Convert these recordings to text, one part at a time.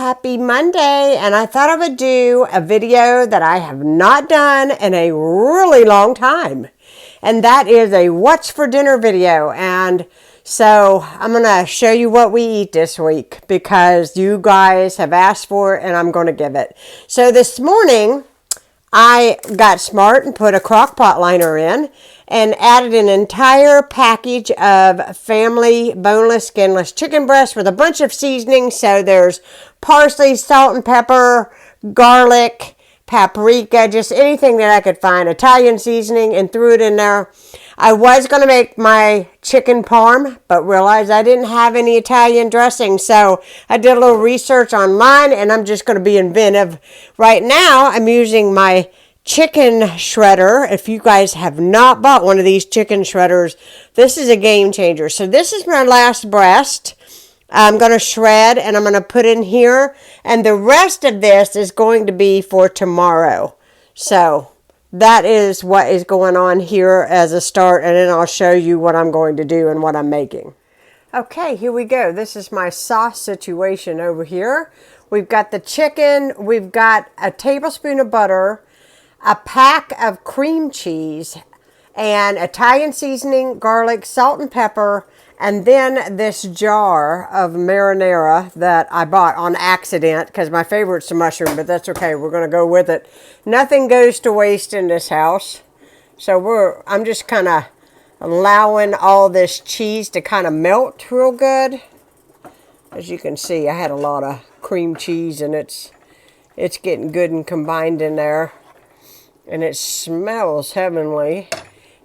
Happy Monday, and I thought I would do a video that I have not done in a really long time, and that is a what's for dinner video. And so I'm gonna show you what we eat this week because you guys have asked for it and I'm gonna give it. So this morning I got smart and put a crock pot liner in and added an entire package of family boneless, skinless chicken breast with a bunch of seasonings. So there's parsley, salt and pepper, garlic, paprika, just anything that I could find, Italian seasoning, and threw it in there. I was going to make my chicken parm, but realized I didn't have any Italian dressing. So I did a little research online, and I'm just going to be inventive. Right now, I'm using my chicken shredder. If you guys have not bought one of these chicken shredders, this is a game changer. So this is my last breast. I'm going to shred and I'm going to put in here. And the rest of this is going to be for tomorrow. So that is what is going on here as a start. And then I'll show you what I'm going to do and what I'm making. Okay, here we go. This is my sauce situation over here. We've got the chicken. We've got a tablespoon of butter, a pack of cream cheese, and Italian seasoning, garlic, salt and pepper, and then this jar of marinara that I bought on accident because my favorite's the mushroom, but that's okay. We're going to go with it. Nothing goes to waste in this house. So I'm just kind of allowing all this cheese to kind of melt real good. As you can see, I had a lot of cream cheese and it's getting good and combined in there. And it smells heavenly.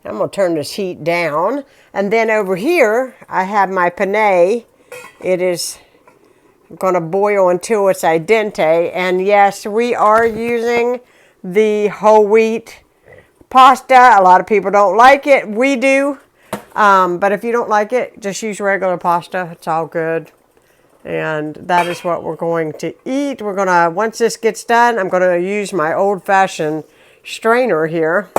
I'm going to turn this heat down. And then over here, I have my penne. It is going to boil until it's al dente. And yes, we are using the whole wheat pasta. A lot of people don't like it. We do. But if you don't like it, just use regular pasta. It's all good. And that is what we're going to eat. We're going to, once this gets done, I'm going to use my old-fashioned strainer here.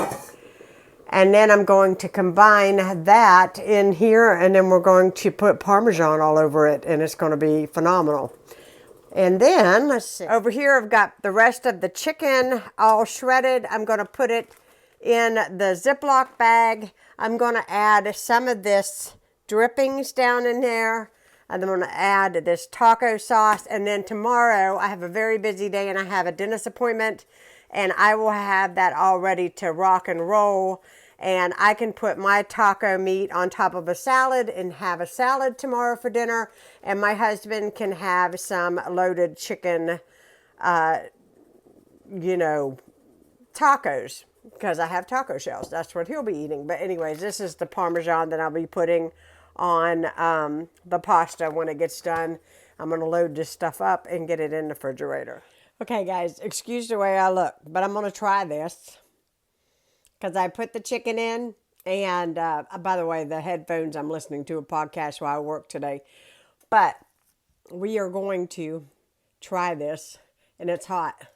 And then I'm going to combine that in here, and then we're going to put Parmesan all over it, and it's going to be phenomenal. And then, let's see. Over here, I've got the rest of the chicken all shredded. I'm going to put it in the Ziploc bag. I'm going to add some of this drippings down in there. And I'm going to add this taco sauce. And then tomorrow, I have a very busy day, and I have a dentist appointment. And I will have that all ready to rock and roll. And I can put my taco meat on top of a salad and have a salad tomorrow for dinner. And my husband can have some loaded chicken, tacos. Because I have taco shells. That's what he'll be eating. But anyways, this is the Parmesan that I'll be putting on the pasta when it gets done. I'm going to load this stuff up and get it in the refrigerator. Okay, guys, excuse the way I look, but I'm going to try this because I put the chicken in. And by the way, the headphones, I'm listening to a podcast while I work today. But we are going to try this, and it's hot.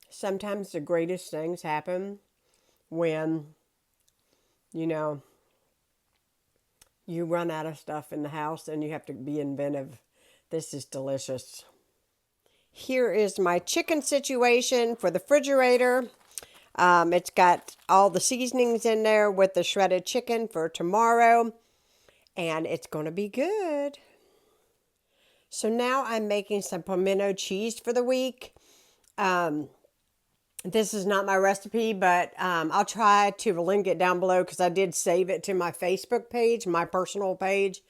Sometimes the greatest things happen when, you run out of stuff in the house and you have to be inventive. This is delicious. Here is my chicken situation for the refrigerator. It's got all the seasonings in there with the shredded chicken for tomorrow. And it's going to be good. So now I'm making some pimento cheese for the week. This is not my recipe, but I'll try to link it down below because I did save it to my Facebook page, my personal page.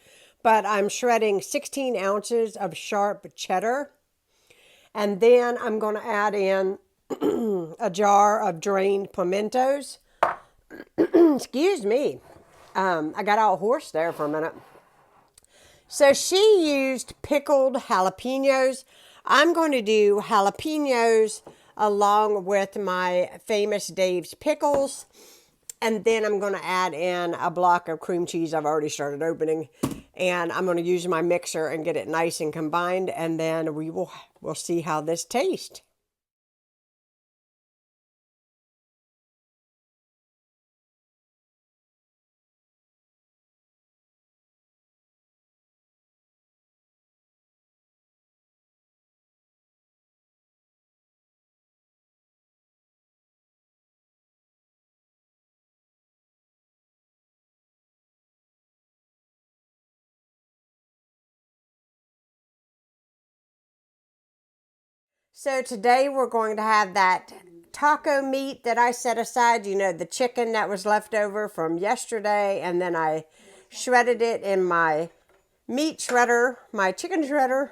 But I'm shredding 16 ounces of sharp cheddar. And then I'm going to add in a jar of drained pimentos. Excuse me. I got all hoarse there for a minute. So she used pickled jalapenos. I'm going to do jalapenos along with my Famous Dave's pickles. And then I'm going to add in a block of cream cheese I've already started opening. And I'm going to use my mixer and get it nice and combined. And then we'll see how this tastes. So today we're going to have that taco meat that I set aside, you know, the chicken that was left over from yesterday, and then I shredded it in my meat shredder, my chicken shredder.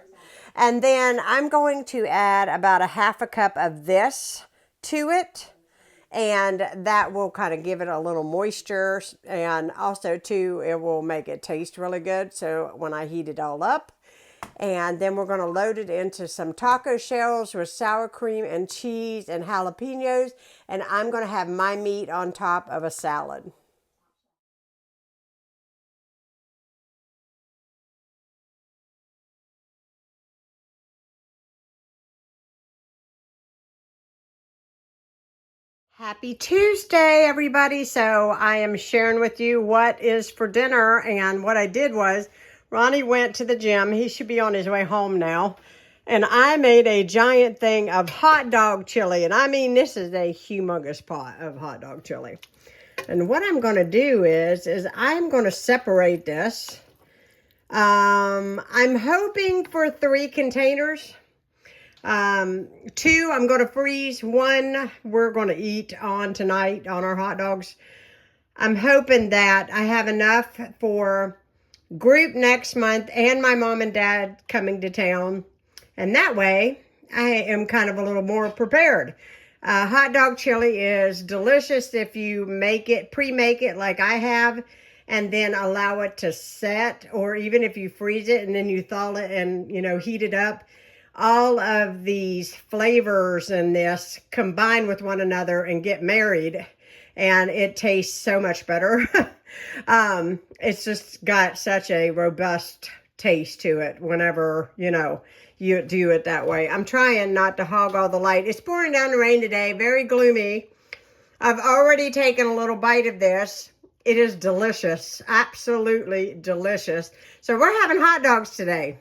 And then I'm going to add about a half a cup of this to it. And that will kind of give it a little moisture. And also, too, it will make it taste really good. So when I heat it all up. And then we're going to load it into some taco shells with sour cream and cheese and jalapenos. And I'm going to have my meat on top of a salad. Happy Tuesday, everybody. So I am sharing with you what is for dinner. And what I did was Ronnie went to the gym. He should be on his way home now. And I made a giant thing of hot dog chili. And I mean, this is a humongous pot of hot dog chili. And what I'm going to do is I'm going to separate this. I'm hoping for 3 containers. 2 I'm going to freeze. 1 we're going to eat on tonight on our hot dogs. I'm hoping that I have enough for group next month and my mom and dad coming to town. And that way I am kind of a little more prepared. Hot dog chili is delicious if you make it, pre-make it like I have, and then allow it to set, or even if you freeze it and then you thaw it and, you know, heat it up. All of these flavors in this combine with one another and get married, and it tastes so much better. It's just got such a robust taste to it whenever, you know, you do it that way. I'm trying not to hog all the light. It's pouring down the rain today, very gloomy. I've already taken a little bite of this. It is delicious, absolutely delicious. So we're having hot dogs today.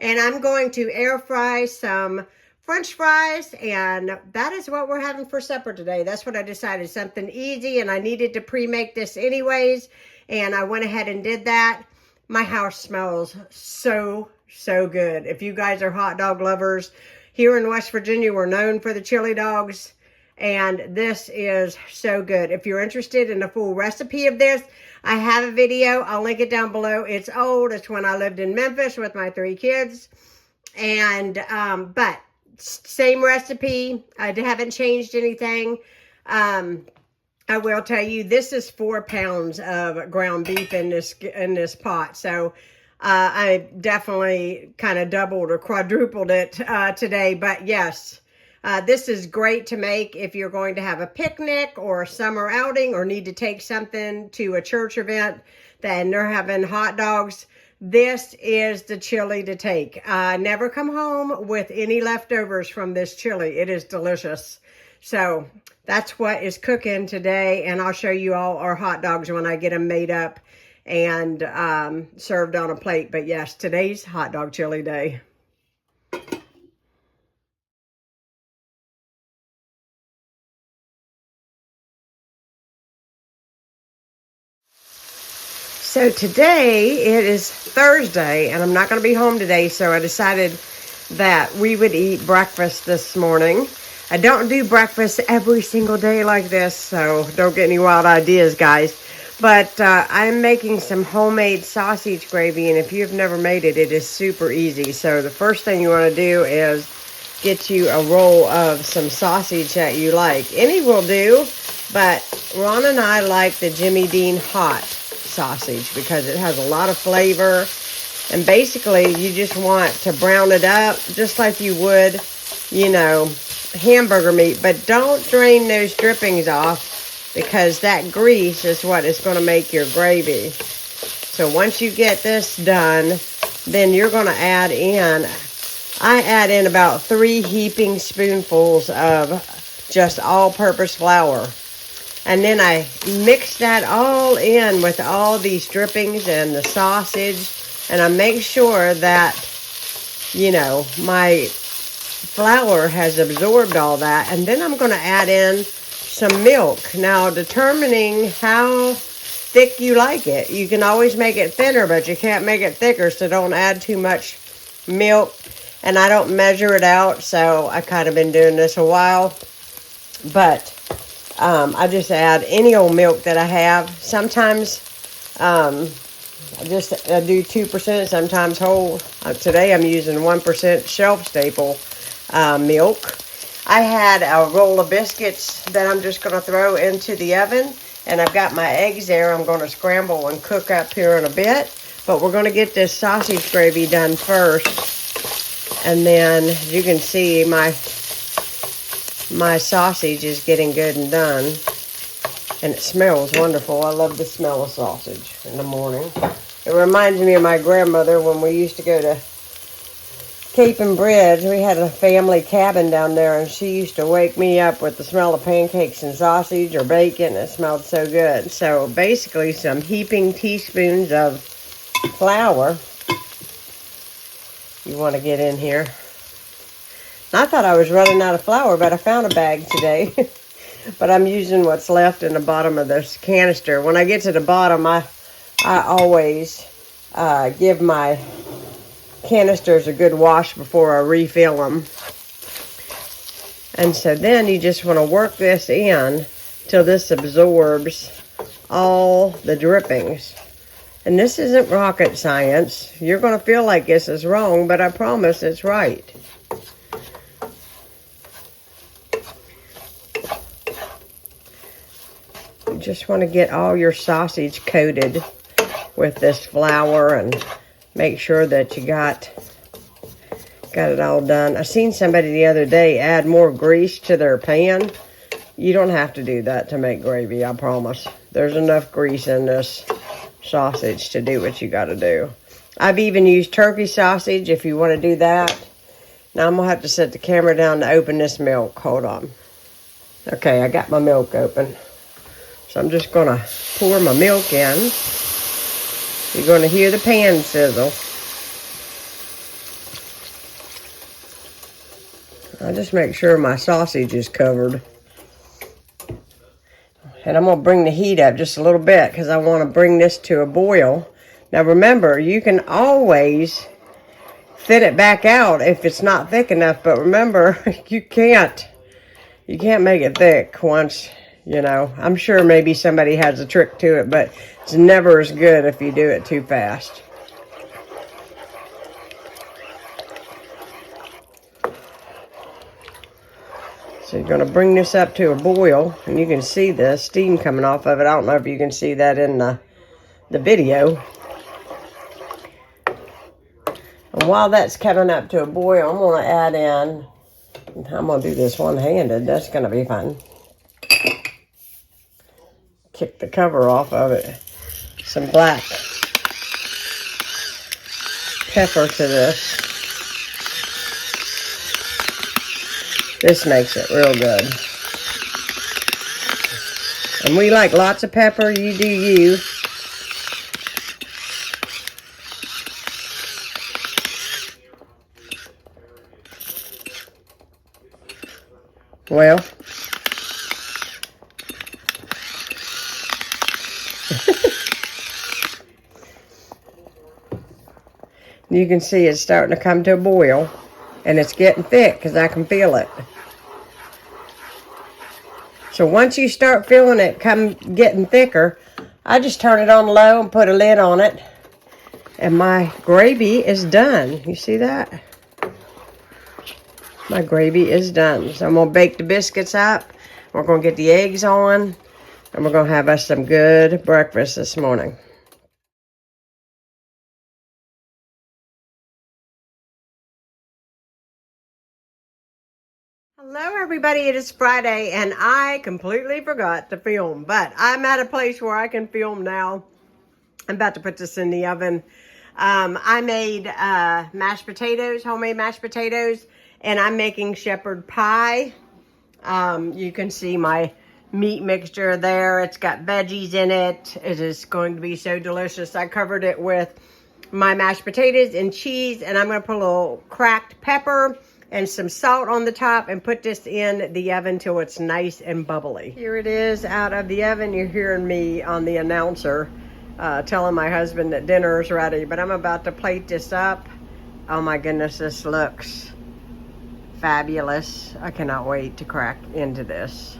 And I'm going to air fry some French fries, and that is what we're having for supper today. That's what I decided, something easy, and I needed to pre-make this anyways, and I went ahead and did that. My house smells so good. If you guys are hot dog lovers, here in West Virginia, we're known for the chili dogs, and this is so good. If you're interested in a full recipe of this, I have a video. I'll link it down below. It's old. It's when I lived in Memphis with my 3 kids. And, but same recipe. I haven't changed anything. I will tell you, this is 4 pounds of ground beef in this pot. So, I definitely kind of doubled or quadrupled it, today. But yes, this is great to make if you're going to have a picnic or a summer outing or need to take something to a church event, then they're having hot dogs. This is the chili to take. Never come home with any leftovers from this chili. It is delicious. So that's what is cooking today. And I'll show you all our hot dogs when I get them made up and served on a plate. But yes, today's hot dog chili day. So today it is Thursday, and I'm not going to be home today, so I decided that we would eat breakfast this morning. I don't do breakfast every single day like this, so don't get any wild ideas, guys. But I'm making some homemade sausage gravy, and if you've never made it, it is super easy. So the first thing you want to do is get you a roll of some sausage that you like. Any will do, but Ron and I like the Jimmy Dean hot sausage because it has a lot of flavor, and basically you just want to brown it up just like you would, you know, hamburger meat, but don't drain those drippings off because that grease is what is going to make your gravy. So once you get this done, then you're going to add in, I add in about 3 heaping spoonfuls of just all-purpose flour. And then I mix that all in with all these drippings and the sausage. And I make sure that, you know, my flour has absorbed all that. And then I'm going to add in some milk. Now, determining how thick you like it. You can always make it thinner, but you can't make it thicker, so don't add too much milk. And I don't measure it out, so I kind of been doing this a while. But I just add any old milk that I have. Sometimes I do 2%, sometimes whole. Today I'm using 1% shelf staple milk. I had a roll of biscuits that I'm just going to throw into the oven. And I've got my eggs there I'm going to scramble and cook up here in a bit. But we're going to get this sausage gravy done first. And then, as you can see, my sausage is getting good and done. And it smells wonderful. I love the smell of sausage in the morning. It reminds me of my grandmother when we used to go to Cape and Bridge. We had a family cabin down there, and she used to wake me up with the smell of pancakes and sausage or bacon. It smelled so good. So basically some heaping teaspoons of flour you want to get in here. I thought I was running out of flour, but I found a bag today. But I'm using what's left in the bottom of this canister. When I get to the bottom, I always give my canisters a good wash before I refill them. And so then you just want to work this in till this absorbs all the drippings. And this isn't rocket science. You're going to feel like this is wrong, but I promise it's right. You just want to get all your sausage coated with this flour and make sure that you got it all done. I seen somebody the other day add more grease to their pan. You don't have to do that to make gravy, I promise. There's enough grease in this sausage to do what you got to do. I've even used turkey sausage if you want to do that. Now I'm going to have to set the camera down to open this milk. Hold on. Okay, I got my milk open. So I'm just going to pour my milk in. You're going to hear the pan sizzle. I'll just make sure my sausage is covered. And I'm going to bring the heat up just a little bit because I want to bring this to a boil. Now remember, you can always thin it back out if it's not thick enough. But remember, you can't make it thick once, you know. I'm sure maybe somebody has a trick to it, but it's never as good if you do it too fast. So you're going to bring this up to a boil, and you can see the steam coming off of it. I don't know if you can see that in the video. And while that's coming up to a boil, I'm going to add in, I'm going to do this one-handed. That's going to be fun. Kick the cover off of it. Some black pepper to this. This makes it real good. And we like lots of pepper. You do you. Well. You can see it's starting to come to a boil. And it's getting thick because I can feel it. So once you start feeling it getting thicker, I just turn it on low and put a lid on it. And my gravy is done. You see that? My gravy is done. So I'm going to bake the biscuits up. We're going to get the eggs on. And we're going to have us some good breakfast this morning. Hello everybody, it is Friday and I completely forgot to film, but I'm at a place where I can film now. I'm about to put this in the oven. I made mashed potatoes, homemade mashed potatoes, and I'm making shepherd pie. You can see my meat mixture there. It's got veggies in it. It is going to be so delicious. I covered it with my mashed potatoes and cheese, and I'm going to put a little cracked pepper and some salt on the top and put this in the oven till it's nice and bubbly. Here it is out of the oven. You're hearing me on the announcer telling my husband that dinner is ready, but I'm about to plate this up. Oh my goodness, this looks fabulous. I cannot wait to crack into this.